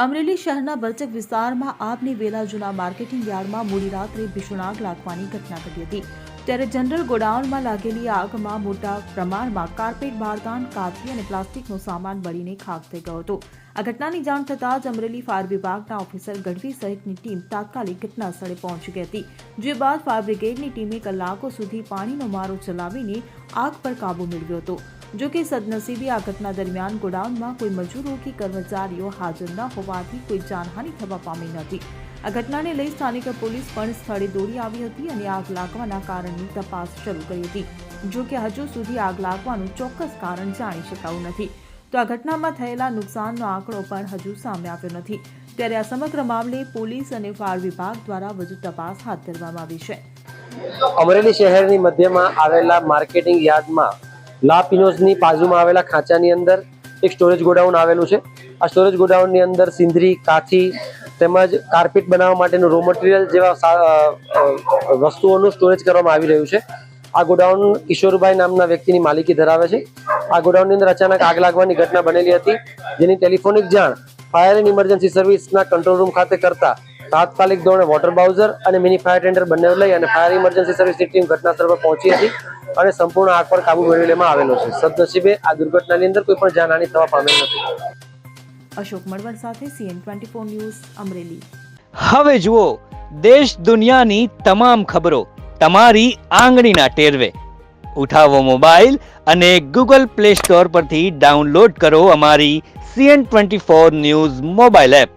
અમરેલી શહેરના બરચક વિસ્તારમાં આપની વેલા જૂના માર્કેટિંગ યાર્ડમાં મોડી રાત્રે ભીષણ આગ લાગવાની ઘટના ઘટી હતી. ત્યારે જનરલ ગોડાઉનમાં લાગેલી આગમાં મોટા પ્રમાણમાં કાર્પેટ, બારદાન, કાચી અને પ્લાસ્ટિકનો સામાન બળીને ખાખ થઈ ગયો હતો. આ ઘટનાની જાણ થતાં જ અમરેલી ફાયર વિભાગના ઓફિસર ગઢવી સહિતની ટીમ તાત્કાલિક ઘટના સ્થળે પહોંચી ગઈ હતી. જે બાદ ફાયર બ્રિગેડની ટીમે કલાકો સુધી પાણીનો મારો ચલાવીને આગ પર કાબૂ મેળવ્યો હતો. જો કે સદનસીબે આ ઘટના દરમિયાન ગોડાઉનમાં કોઈ મજૂરો કે કર્મચારીઓ હાજર ન હોવાથી કોઈ જાનહાનિ થવા પામી નથી. આ ઘટનાને લઈ સ્થાનિક પોલીસ પણ સ્થળે દોડી આવી હતી અને આગ લાગવાના કારણની તપાસ શરૂ કરી હતી. જો કે હજુ સુધી આગ લાગવાનું ચોક્કસ કારણ જાણી શકાયું નથી. તો આ ઘટનામાં થયેલા નુકસાનનો આંકડો પણ હજુ સામે આવ્યો નથી. ત્યારે આ સમગ્ર મામલે પોલીસ અને ફાયર વિભાગ દ્વારા વધુ તપાસ હાથ ધરવામાં આવી છે. અમરેલી શહેરની મધ્યમાં આવેલા માર્કેટિંગ યાર્ડમાં લા પિનોઝની બાજુમાં આવેલા ખાંચાની અંદર એક સ્ટોરેજ ગોડાઉન આવેલું છે. આ સ્ટોરેજ ગોડાઉનની અંદર સિંદરી, કાથી તેમજ કાર્પેટ બનાવવા માટેનું રો મટીરિયલ જેવા વસ્તુઓનું સ્ટોરેજ કરવામાં આવી રહ્યું છે. આ ગોડાઉન કિશોરભાઈ નામના વ્યક્તિની માલિકી ધરાવે છે. આ ગોડાઉનની અંદર અચાનક આગ લાગવાની ઘટના બનેલી હતી, જેની ટેલિફોનિક જાણ ફાયર એન્ડ ઇમરજન્સી સર્વિસના કંટ્રોલ રૂમ ખાતે કરતા તાત્કાલિક ધોરણે વોટર બાઉઝર અને મિની ફાયર ટેન્ડર બંને લઈ અને ફાયર ઇમરજન્સી સર્વિસની ટીમ ઘટના સ્થળ પર પહોંચી હતી અને સંપૂર્ણ આગ પર કાબુ મેળવી લેવામાં આવેલો છે. સદનસીબે આ દુર્ઘટનાની અંદર કોઈ પણ જાનહાનિ થવા પામેલ નથી. અશોક મડવર સાથે CN24 ન્યૂઝ અમરેલી. હવે જુઓ દેશ દુનિયાની તમામ ખબરો તમારી આંગળીના ટેરવે. ઉઠાવો મોબાઈલ અને Google Play Store પરથી ડાઉનલોડ કરો અમારી CN24 ન્યૂઝ મોબાઈલ એપ.